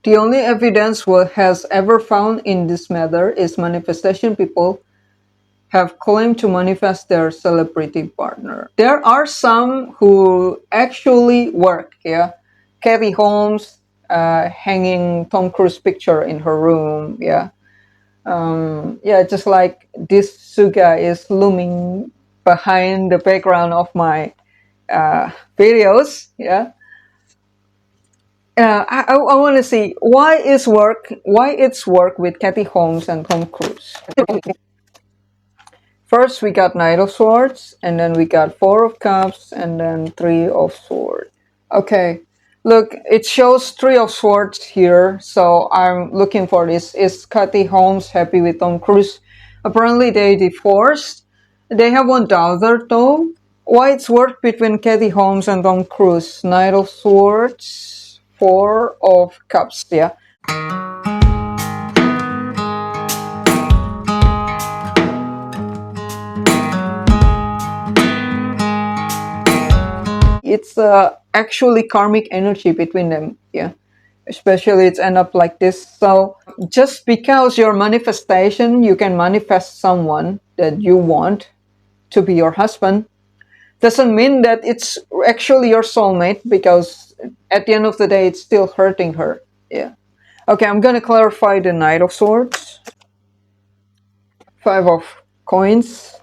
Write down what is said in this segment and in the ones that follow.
The only evidence what has ever found in this matter is manifestation people have claimed to manifest their celebrity partner. There are some who actually work, yeah. Katie Holmes hanging Tom Cruise picture in her room, yeah. Yeah, just like this Suga is looming behind the background of my videos, yeah. I want to see why it's work with Katie Holmes and Tom Cruise. First, we got Knight of Swords, and then we got Four of Cups, and then Three of Swords. Okay, look, it shows Three of Swords here, so I'm looking for this. Is Katie Holmes happy with Tom Cruise? Apparently, they divorced. They have one daughter, though. Why it's work between Katie Holmes and Tom Cruise? Knight of Swords, Four of Cups, yeah. It's actually karmic energy between them, yeah. Especially it's end up like this. So just because your manifestation, you can manifest someone that you want to be your husband, doesn't mean that it's actually your soulmate, because at the end of the day, it's still hurting her, yeah. Okay, I'm gonna clarify the Knight of Swords, Five of Coins,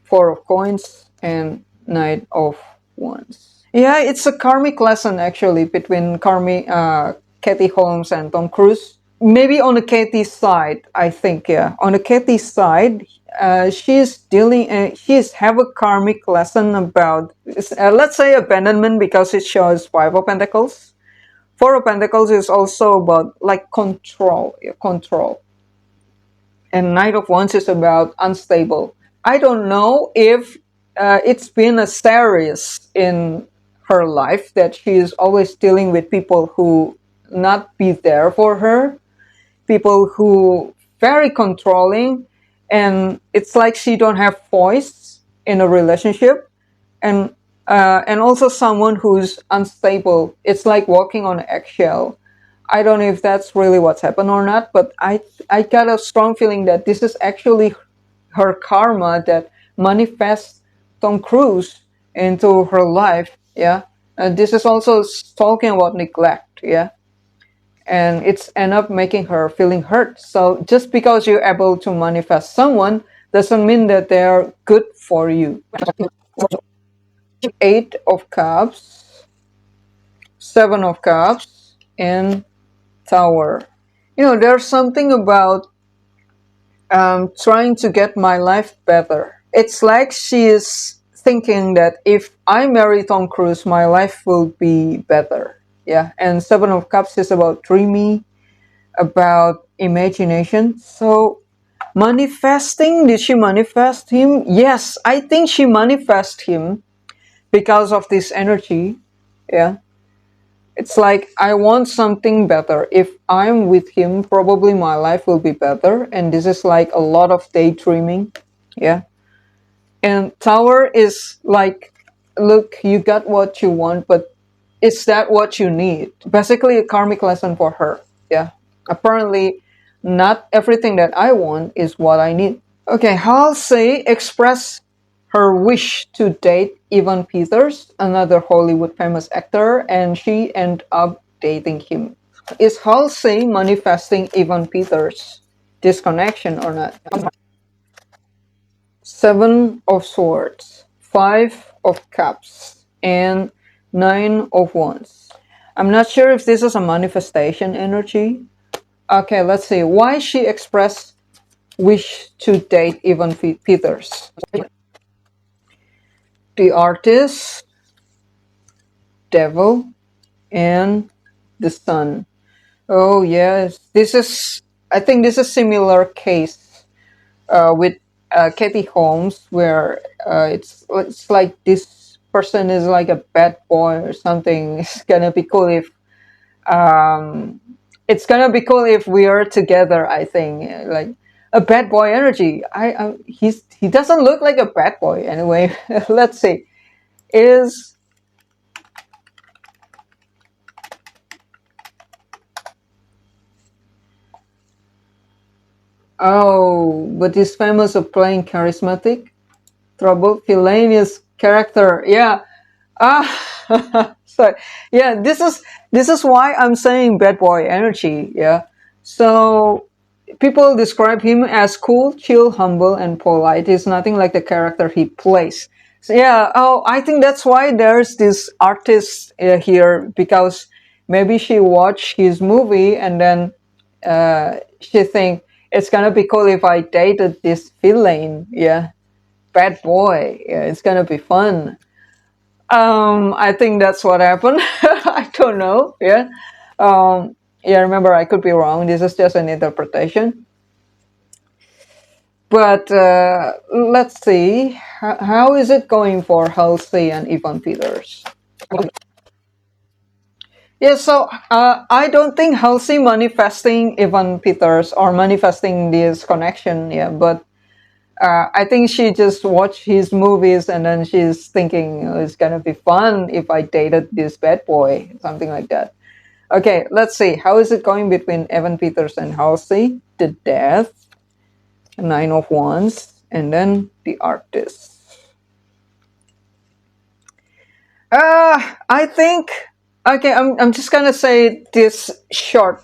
Four of Coins, and Knight of Wands. Yeah, it's a karmic lesson actually between Katie Holmes and Tom Cruise. Maybe on the Katie's side, I think. Yeah, on the Katie's side, she's have a karmic lesson about let's say abandonment, because it shows Five of Pentacles. Four of Pentacles is also about like control, yeah, control, and Knight of Wands is about unstable. I don't know if it's been a series in her life that she is always dealing with people who not be there for her, people who very controlling, and it's like she don't have voice in a relationship, and also someone who's unstable. It's like walking on an eggshell. I don't know if that's really what's happened or not, but I got a strong feeling that this is actually her karma that manifests Tom Cruise into her life, yeah. And this is also talking about neglect, yeah. And it's end up making her feeling hurt. So just because you're able to manifest someone doesn't mean that they're good for you. Eight of Cups, Seven of Cups, and Tower. There's something about trying to get my life better. It's like she is thinking that if I marry Tom Cruise, my life will be better. Yeah, and Seven of Cups is about dreamy, about imagination. So, manifesting, did she manifest him? Yes, I think she manifest him because of this energy. Yeah. It's like I want something better. If I'm with him, probably my life will be better. And this is like a lot of daydreaming. Yeah. And Tower is like, look, you got what you want, but is that what you need? Basically, a karmic lesson for her. Yeah. Apparently, not everything that I want is what I need. Okay, Halsey expressed her wish to date Evan Peters, another Hollywood famous actor, and she ended up dating him. Is Halsey manifesting Evan Peters' disconnection or not? Seven of Swords, Five of Cups, and Nine of Wands. I'm not sure if this is a manifestation energy. Okay, let's see. Why she expressed wish to date Evan Peters? The Artist, Devil, and the Sun. Oh yes, I think this is similar case with Katie Holmes, where it's like this person is like a bad boy or something. It's gonna be cool if we are together. I think like a bad boy energy. He doesn't look like a bad boy anyway. Let's see. Is Oh, but he's famous of playing charismatic, troubled, villainous character. Yeah. So yeah, this is why I'm saying bad boy energy. Yeah. So people describe him as cool, chill, humble, and polite. He's nothing like the character he plays. So yeah, oh, I think that's why there's this artist here, because maybe she watched his movie and then she think it's gonna be cool if I dated this villain. Yeah, bad boy. Yeah, it's gonna be fun. I think that's what happened. I don't know. Yeah. Yeah, remember, I could be wrong. This is just an interpretation. But let's see. How is it going for Halsey and Ivan Peters? Yeah, so I don't think Halsey manifesting Ivan Peters or manifesting this connection. Yeah, but I think she just watched his movies and then she's thinking, "Oh, it's gonna be fun if I dated this bad boy," something like that. Okay, let's see. How is it going between Evan Peters and Halsey? The death, Nine of Wands, and then the artist. I think, okay, I'm just gonna say this short.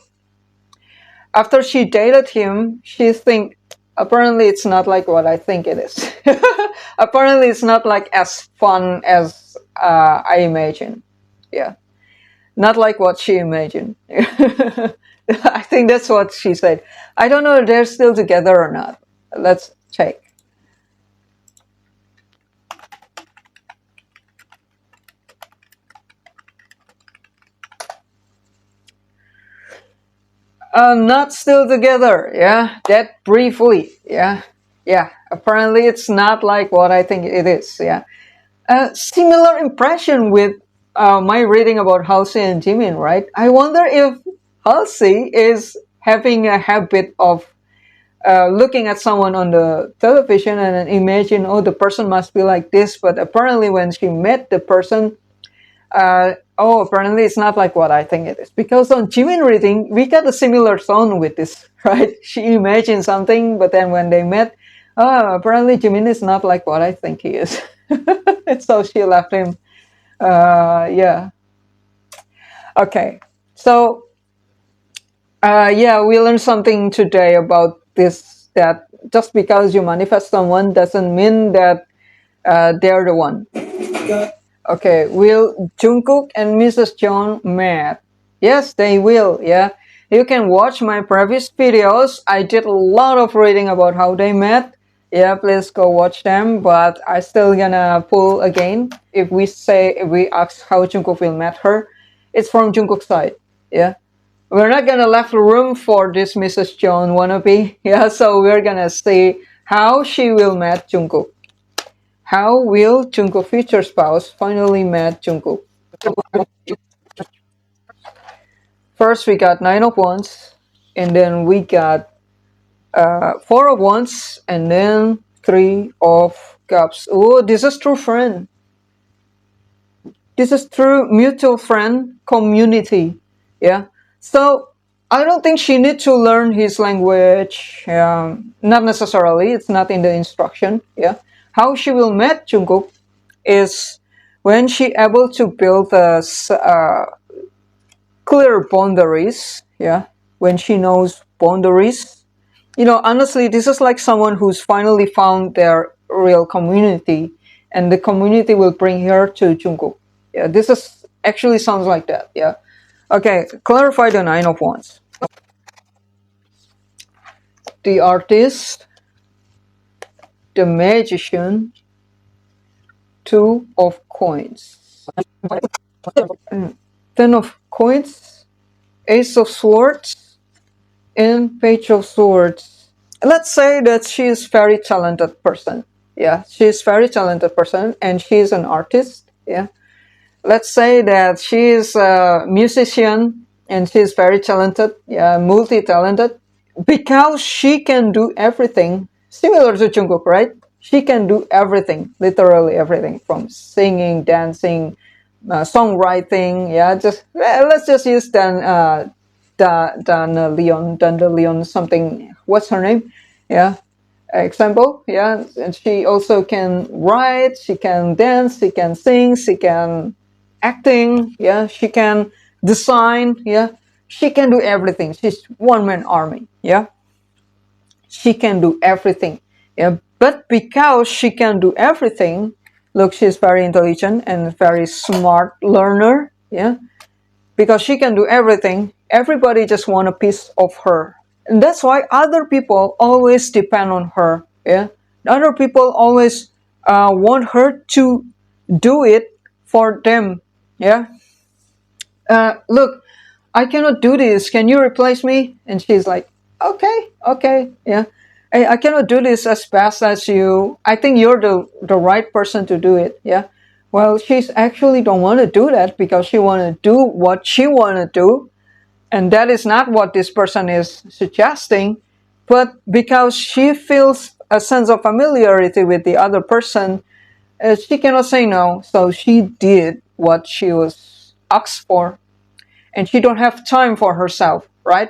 After she dated him, she think apparently it's not like what I think it is. Apparently it's not like as fun as I imagine. Yeah, not like what she imagined. I think that's what she said. I don't know if they're still together or not. Let's check. Not still together. Yeah, that briefly. Yeah, yeah. Apparently, it's not like what I think it is. Yeah, similar impression with my reading about Halsey and Jimin. Right. I wonder if Halsey is having a habit of looking at someone on the television and then imagine, oh, the person must be like this. But apparently, when she met the person, oh, apparently it's not like what I think it is. Because on Jimin reading, we got a similar tone with this, right? She imagined something, but then when they met, oh, apparently Jimin is not like what I think he is. So she left him. Yeah. Okay. So, yeah, we learned something today about this, that just because you manifest someone doesn't mean that they're the one. Okay, will Jungkook and Mrs. John met? Yes, they will. Yeah, you can watch my previous videos. I did a lot of reading about how they met. Yeah, please go watch them. But I still gonna pull again. If we ask how Jungkook will met her, it's from Jungkook's side. Yeah, we're not gonna left room for this Mrs. John wannabe. Yeah, so we're gonna see how she will met Jungkook. How will Jungkook's future spouse finally met Jungkook? First, we got Nine of Wands, and then we got Four of Wands, and then Three of Cups. Oh, this is true friend. This is true mutual friend community. Yeah. So I don't think she needs to learn his language. Not necessarily. It's not in the instruction. Yeah. How she will meet Jungkook is when she able to build clear boundaries. Yeah, when she knows boundaries. Honestly, this is like someone who's finally found their real community, and the community will bring her to Jungkook. Yeah, this is actually sounds like that. Yeah. Okay, clarify the Nine of Wands. The artist, the magician, Two of Coins. Ten of Coins, Ace of Swords, and Page of Swords. Let's say that she is very talented person. Yeah, she's very talented person, and she's an artist. Yeah, let's say that she is a musician and she's very talented. Yeah, multi-talented, because she can do everything. Similar to Jungkook, right? She can do everything, literally everything, from singing, dancing, songwriting. Yeah, just let's just use Dan the Leon something. What's her name? Yeah, example. Yeah, and she also can write. She can dance. She can sing. She can acting. Yeah, she can design. Yeah, she can do everything. She's one man army. Yeah, she can do everything. Yeah, but because she can do everything, look, she's very intelligent and very smart learner. Yeah, because she can do everything, everybody just want a piece of her. And that's why other people always depend on her. Yeah, other people always want her to do it for them. Yeah, look, I cannot do this. Can you replace me? And she's like, okay, okay, yeah. I cannot do this as fast as you. I think you're the right person to do it. Yeah. Well, she's actually don't want to do that because she want to do what she want to do, and that is not what this person is suggesting. But because she feels a sense of familiarity with the other person, she cannot say no. So she did what she was asked for, and she don't have time for herself, right?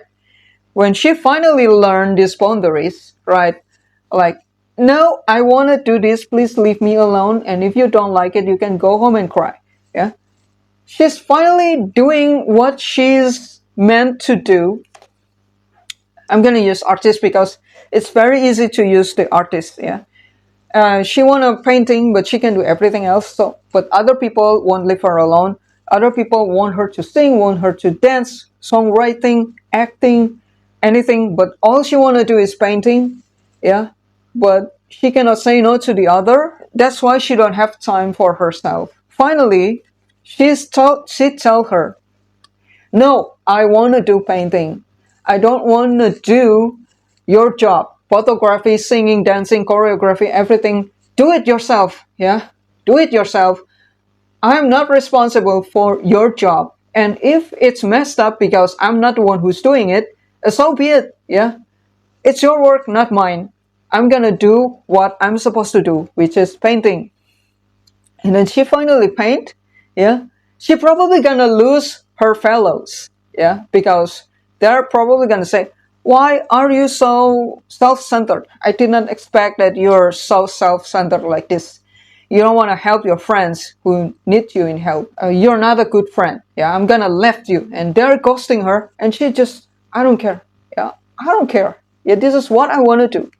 When she finally learned these boundaries, right? Like, no, I want to do this, please leave me alone, and if you don't like it, you can go home and cry. Yeah, she's finally doing what she's meant to do. I'm going to use artist because it's very easy to use the artist. Yeah, she want a painting, but she can do everything else. So, but other people won't leave her alone. Other people want her to sing, want her to dance, songwriting, acting, anything. But all she want to do is painting. Yeah, but she cannot say no to the other. That's why she don't have time for herself. Finally, she tell her, no, I want to do painting. I don't want to do your job. Photography, singing, dancing, choreography, everything. Do it yourself. Yeah? Do it yourself. I'm not responsible for your job. And if it's messed up because I'm not the one who's doing it, so be it. Yeah? It's your work, not mine. I'm gonna do what I'm supposed to do, which is painting. And then she finally paint. Yeah? She probably gonna lose her fellows. Yeah? Because they're probably gonna say, why are you so self-centered? I did not expect that you're so self-centered like this. You don't want to help your friends who need you in help. You're not a good friend. Yeah, I'm gonna left you. And they're ghosting her, and she just, I don't care. Yeah, I don't care. Yeah, this is what I want to do.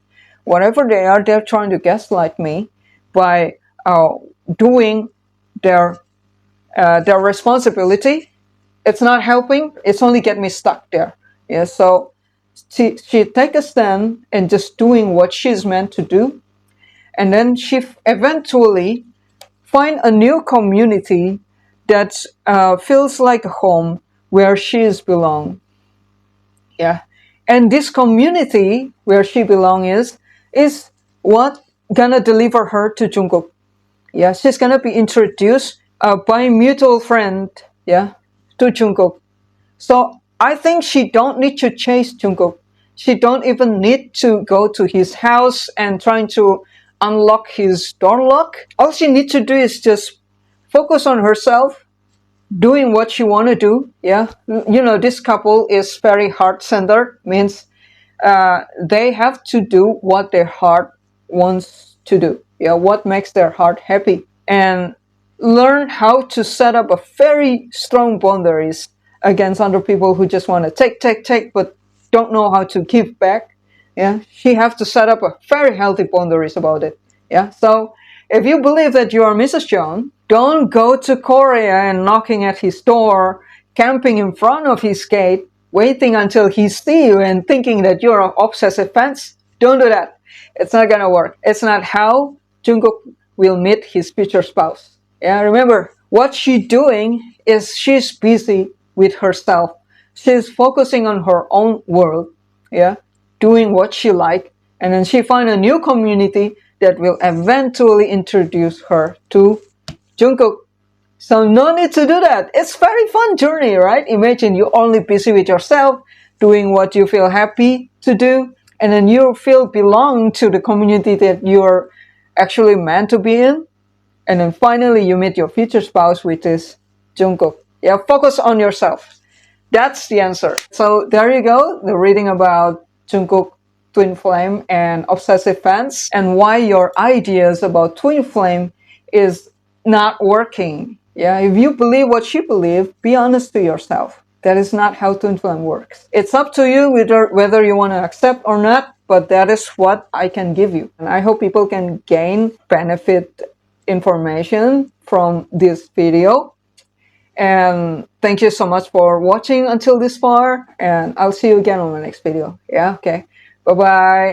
Whatever they are, they're trying to gaslight me by doing their responsibility. It's not helping. It's only get me stuck there. Yeah, so she take a stand and just doing what she's meant to do, and then she eventually find a new community that feels like a home where she is belong. Yeah, and this community where she belong is what gonna deliver her to Jungkook. Yeah, she's gonna be introduced by a mutual friend. Yeah, to Jungkook. So I think she don't need to chase Jungkook. She don't even need to go to his house and trying to unlock his door lock. All she needs to do is just focus on herself, doing what she want to do. Yeah, you know, this couple is very heart-centered, means they have to do what their heart wants to do. Yeah, what makes their heart happy, and learn how to set up a very strong boundaries against other people who just want to take, but don't know how to give back. Yeah, she have to set up a very healthy boundaries about it. Yeah, so if you believe that you are Mrs. John, don't go to Korea and knocking at his door, camping in front of his gate, waiting until he see you and thinking that you're an obsessive fans. Don't do that. It's not gonna work. It's not how Jungkook will meet his future spouse. Yeah, remember, what she's doing is she's busy with herself. She's focusing on her own world, yeah, doing what she like, and then she find a new community that will eventually introduce her to Jungkook. So no need to do that. It's very fun journey, right? Imagine you're only busy with yourself, doing what you feel happy to do, and then you feel belong to the community that you're actually meant to be in. And then finally you meet your future spouse, which is Jungkook. Yeah, focus on yourself. That's the answer. So there you go, the reading about Jungkook, Twin Flame, and Obsessive Fans, and why your ideas about Twin Flame is not working. Yeah, if you believe what you believe, be honest to yourself. That is not how Twin Flame works. It's up to you whether you want to accept or not, but that is what I can give you. And I hope people can gain benefit information from this video. And thank you so much for watching until this far. And I'll see you again on the next video. Yeah, okay. Bye bye.